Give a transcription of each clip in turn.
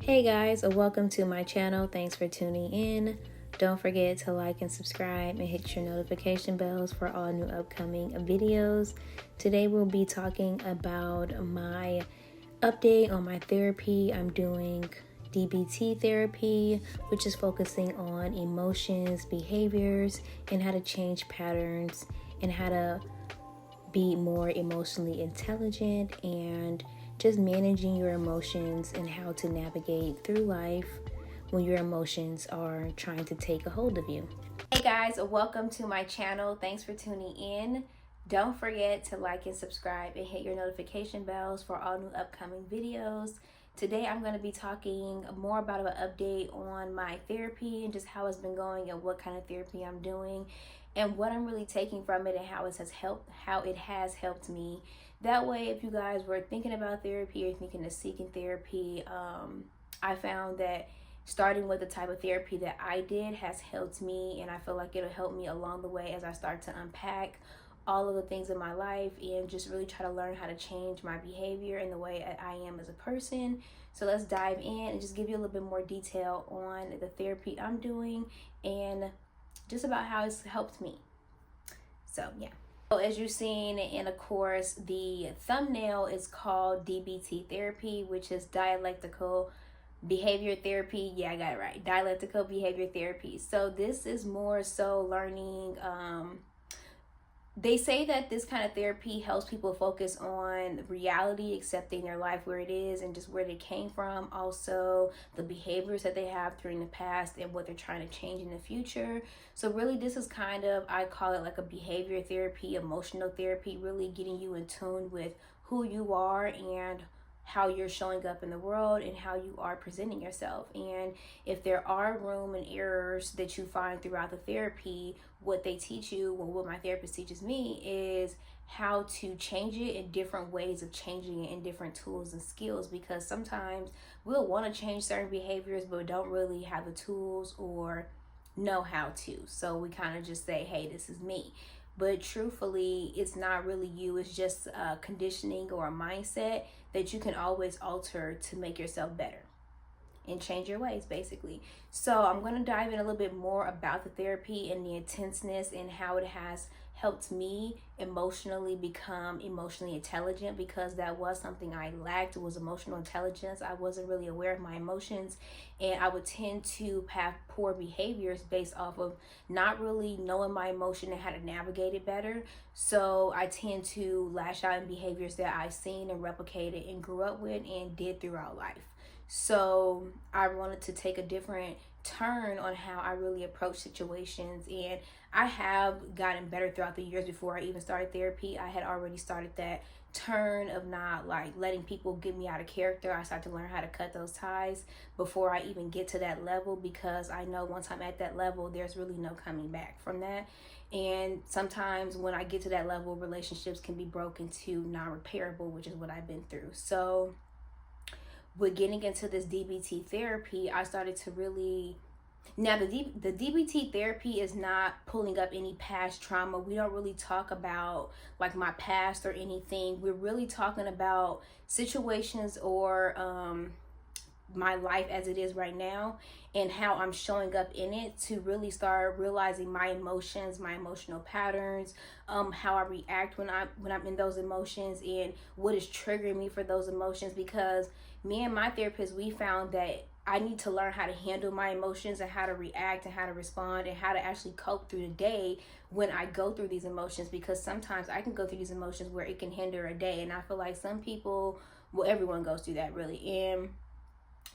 Hey guys, welcome to my channel. Thanks for tuning in. Don't forget to like and subscribe and hit your notification bells for all new upcoming videos. Today we'll be talking about my update on my therapy. I'm doing DBT therapy, which is focusing on emotions, behaviors, and how to change patterns and how to be more emotionally intelligent and just managing your emotions and how to navigate through life when your emotions are trying to take a hold of you. Hey guys, welcome to my channel. Thanks for tuning in. Don't forget to like and subscribe and hit your notification bells for all new upcoming videos. Today I'm going to be talking more about an update on my therapy and just how it's been going and what kind of therapy I'm doing and what I'm really taking from it and how it has helped me. That way, if you guys were thinking about therapy or thinking of seeking therapy, I found that starting with the type of therapy that I did has helped me, and I feel like it'll help me along the way as I start to unpack all of the things in my life and just really try to learn how to change my behavior and the way I am as a person. So let's dive in and just give you a little bit more detail on the therapy I'm doing and just about how it's helped me. So yeah. So as you've seen, and of course the thumbnail is called DBT therapy, which is dialectical behavior therapy. Yeah, I got it right. Dialectical behavior therapy. So this is more so learning. They say that this kind of therapy helps people focus on reality, accepting their life where it is and just where they came from. Also, the behaviors that they have during the past and what they're trying to change in the future. So really, this is kind of, I call it like a behavior therapy, emotional therapy, really getting you in tune with who you are and how you're showing up in the world and how you are presenting yourself. And if there are room and errors that you find throughout the therapy, what they teach you, well, what my therapist teaches me is how to change it in different ways of changing it in different tools and skills, because sometimes we'll want to change certain behaviors but don't really have the tools or know how to. So we kind of just say, hey, this is me. But truthfully, it's not really you. It's just a conditioning or a mindset that you can always alter to make yourself better and change your ways, basically. So I'm going to dive in a little bit more about the therapy and the intenseness and how it has helped me emotionally become emotionally intelligent, because that was something I lacked, was emotional intelligence. I wasn't really aware of my emotions, and I would tend to have poor behaviors based off of not really knowing my emotion and how to navigate it better. So I tend to lash out in behaviors that I've seen and replicated and grew up with and did throughout life. So I wanted to take a different turn on how I really approach situations, and I have gotten better throughout the years. Before I even started therapy, I had already started that turn of not like letting people get me out of character. I started to learn how to cut those ties before I even get to that level, because I know once I'm at that level, there's really no coming back from that. And sometimes when I get to that level, relationships can be broken to non-repairable, which is what I've been through. So with getting into this DBT therapy, I started to really, now the DBT therapy is not pulling up any past trauma. We don't really talk about like my past or anything. We're really talking about situations or my life as it is right now and how I'm showing up in it, to really start realizing my emotions, my emotional patterns, how I react when I'm in those emotions, and what is triggering me for those emotions. Because me and my therapist, we found that I need to learn how to handle my emotions and how to react and how to respond and how to actually cope through the day when I go through these emotions, because sometimes I can go through these emotions where it can hinder a day. And I feel like some people, well, everyone goes through that really. And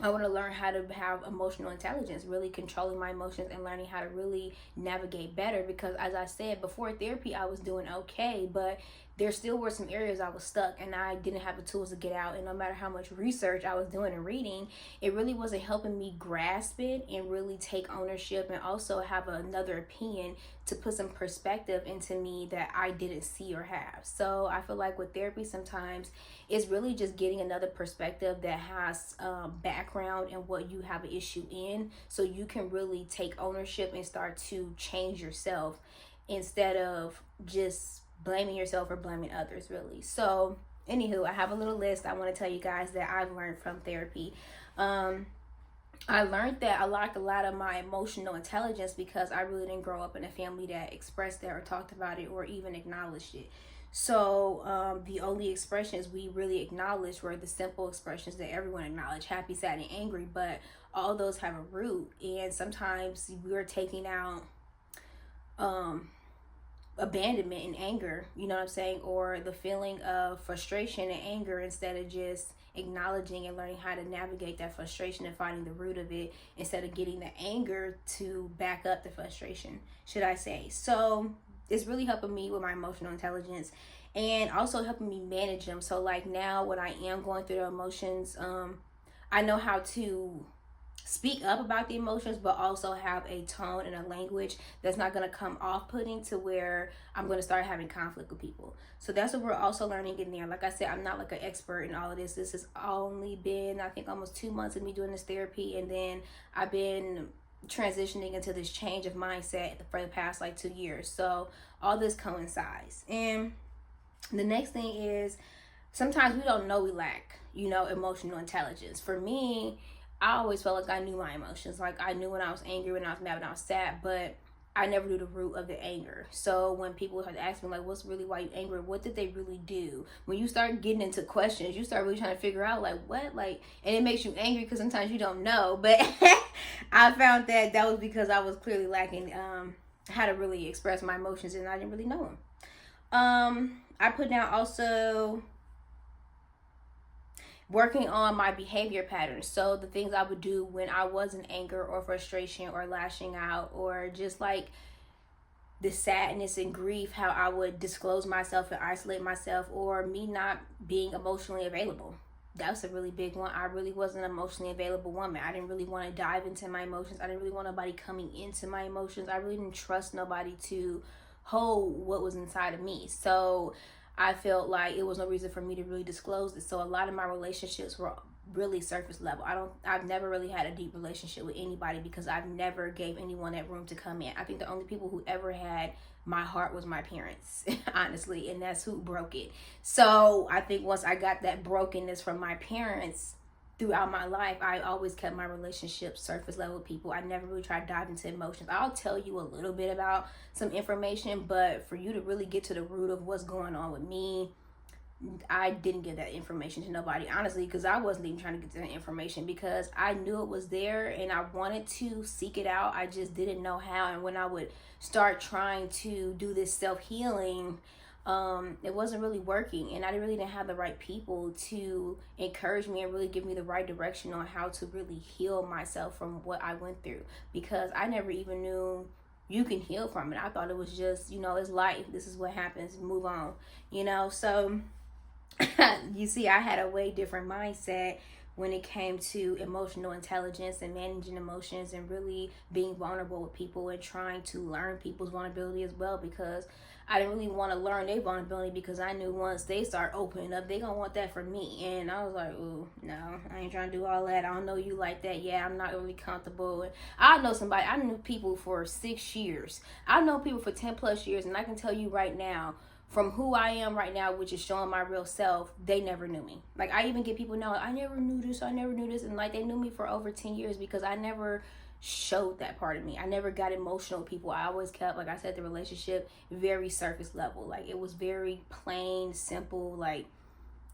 I want to learn how to have emotional intelligence, really controlling my emotions and learning how to really navigate better. Because as I said, before therapy, I was doing okay, but there still were some areas I was stuck and I didn't have the tools to get out. And no matter how much research I was doing and reading, it really wasn't helping me grasp it and really take ownership and also have another opinion to put some perspective into me that I didn't see or have. So I feel like with therapy, sometimes it's really just getting another perspective that has background in what you have an issue in, so you can really take ownership and start to change yourself instead of just blaming yourself or blaming others, really. So anywho, I have a little list I want to tell you guys that I've learned from therapy. I learned that I lacked a lot of my emotional intelligence because I really didn't grow up in a family that expressed that or talked about it or even acknowledged it. So the only expressions we really acknowledged were the simple expressions that everyone acknowledged: happy, sad, and angry. But all those have a root, and sometimes we're taking out um, abandonment and anger, you know what I'm saying, or the feeling of frustration and anger, instead of just acknowledging and learning how to navigate that frustration and finding the root of it, instead of getting the anger to back up the frustration, should I say. So it's really helping me with my emotional intelligence and also helping me manage them. So like now when I am going through the emotions, I know how to speak up about the emotions, but also have a tone and a language that's not going to come off-putting to where I'm going to start having conflict with people. So that's what we're also learning in there. Like I said, I'm not like an expert in all of this. This has only been, I think, almost 2 months of me doing this therapy, and then I've been transitioning into this change of mindset for the past like 2 years. So all this coincides. And the next thing is, sometimes we don't know we lack, emotional intelligence. For me, I always felt like I knew my emotions. Like I knew when I was angry, when I was mad, when I was sad, but I never knew the root of the anger. So when people had asked me like, what's really why you angry? What did they really do? When you start getting into questions, you start really trying to figure out like what, like, and it makes you angry because sometimes you don't know. But I found that was because I was clearly lacking how to really express my emotions, and I didn't really know them. I put down also working on my behavior patterns. So the things I would do when I was in anger or frustration or lashing out, or just like the sadness and grief, how I would disclose myself and isolate myself, or me not being emotionally available. That's a really big one. I really wasn't an emotionally available woman. I didn't really want to dive into my emotions. I didn't really want nobody coming into my emotions. I really didn't trust nobody to hold what was inside of me. So I felt like it was no reason for me to really disclose it. So a lot of my relationships were really surface level. I've never really had a deep relationship with anybody because I've never gave anyone that room to come in. I think the only people who ever had my heart was my parents, honestly, and that's who broke it. So I think once I got that brokenness from my parents throughout my life, I always kept my relationships surface level with people. I never really tried to dive into emotions. I'll tell you a little bit about some information, but for you to really get to the root of what's going on with me, I didn't give that information to nobody, honestly, because I wasn't even trying to get to that information because I knew it was there and I wanted to seek it out. I just didn't know how. And when I would start trying to do this self-healing, it wasn't really working, and I really didn't have the right people to encourage me and really give me the right direction on how to really heal myself from what I went through, because I never even knew you can heal from it. I thought it was just, it's life. This is what happens. Move on, So you see, I had a way different mindset when it came to emotional intelligence and managing emotions and really being vulnerable with people and trying to learn people's vulnerability as well, because I didn't really want to learn their vulnerability because I knew once they start opening up, they gonna want that from me. And I was like, ooh, no, I ain't trying to do all that. I don't know you like that. Yeah, I'm not really comfortable. And I knew people for 6 years. I know people for 10 plus years, and I can tell you right now, from who I am right now, which is showing my real self, they never knew me. Like, I even get people know, I never knew this. And like, they knew me for over 10 years because I never showed that part of me. I never got emotional with people. I always kept, like I said, the relationship very surface level. Like, it was very plain, simple. Like,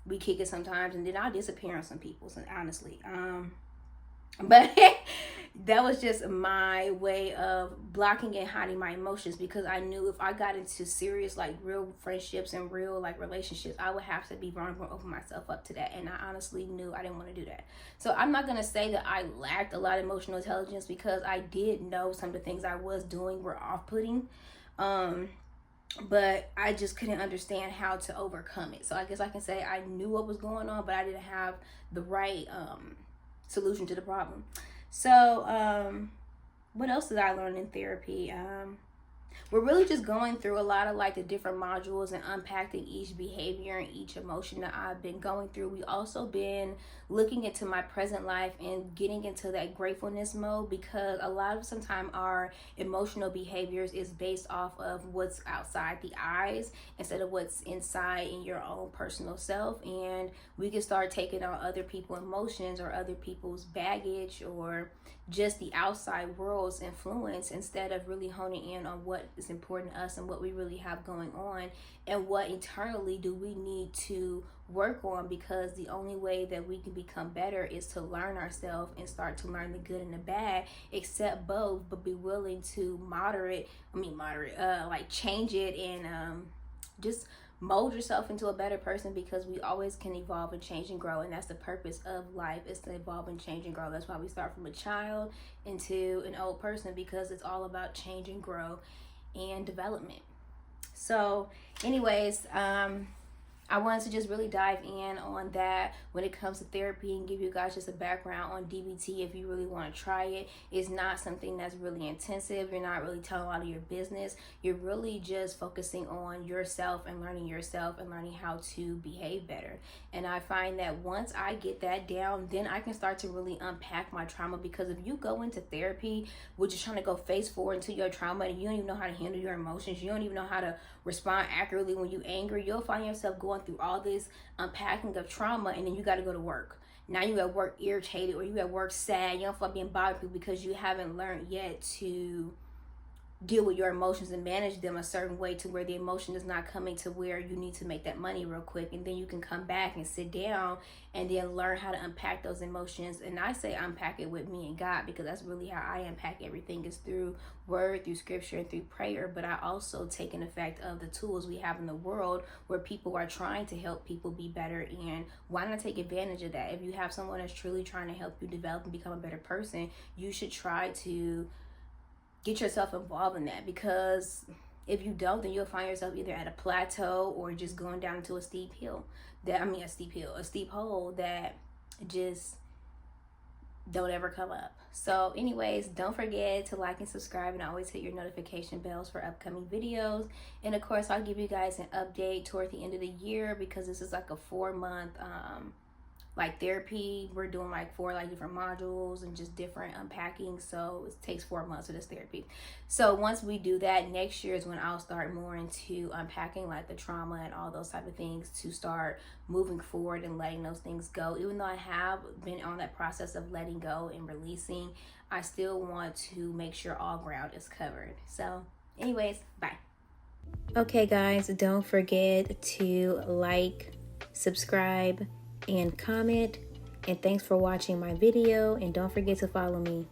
we kick it sometimes, and then I'll disappear on some people, honestly. But that was just my way of blocking and hiding my emotions, because I knew if I got into serious, like, real friendships and real, like, relationships, I would have to be vulnerable and open myself up to that. And I honestly knew I didn't want to do that. So I'm not going to say that I lacked a lot of emotional intelligence, because I did know some of the things I was doing were off-putting. But I just couldn't understand how to overcome it. So I guess I can say I knew what was going on, but I didn't have the right solution to the problem. So what else did I learn in therapy? we're really just going through a lot of like the different modules and unpacking each behavior and each emotion that I've been going through. We also been looking into my present life and getting into that gratefulness mode, because a lot of sometimes our emotional behaviors is based off of what's outside the eyes instead of what's inside in your own personal self. And we can start taking on other people's emotions or other people's baggage or just the outside world's influence instead of really honing in on what is important to us and what we really have going on and what internally do we need to work on, because the only way that we can become better is to learn ourselves and start to learn the good and the bad, accept both, but be willing to like change it and just mold yourself into a better person, because we always can evolve and change and grow, and that's the purpose of life, is to evolve and change and grow. That's why we start from a child into an old person, because it's all about change and grow and development. So anyways, I wanted to just really dive in on that when it comes to therapy and give you guys just a background on DBT if you really want to try it. It's not something that's really intensive. You're not really telling a lot of your business. You're really just focusing on yourself and learning how to behave better. And I find that once I get that down, then I can start to really unpack my trauma, because if you go into therapy, which is trying to go face forward into your trauma and you don't even know how to handle your emotions, you don't even know how to respond accurately when you're angry, you'll find yourself going through all this unpacking of trauma, and then you got to go to work. Now you at work irritated, or you at work sad, you don't feel like being bothered with, because you haven't learned yet to deal with your emotions and manage them a certain way to where the emotion is not coming to where you need to make that money real quick, and then you can come back and sit down and then learn how to unpack those emotions. And I say unpack it with me and God, because that's really how I unpack everything, is through word, through scripture, and through prayer. But I also take an effect of the tools we have in the world where people are trying to help people be better, and why not take advantage of that? If you have someone that's truly trying to help you develop and become a better person, you should try to get yourself involved in that, because if you don't, then you'll find yourself either at a plateau or just going down into a steep hole that just don't ever come up. So anyways, don't forget to like and subscribe, and always hit your notification bells for upcoming videos. And of course, I'll give you guys an update toward the end of the year, because this is like a 4-month like therapy. We're doing like 4 like different modules and just different unpacking, so it takes 4 months of this therapy. So once we do that, next year is when I'll start more into unpacking like the trauma and all those type of things, to start moving forward and letting those things go. Even though I have been on that process of letting go and releasing, I still want to make sure all ground is covered. So anyways, bye. Okay guys, don't forget to like, subscribe, and comment. And thanks for watching my video, and don't forget to follow me.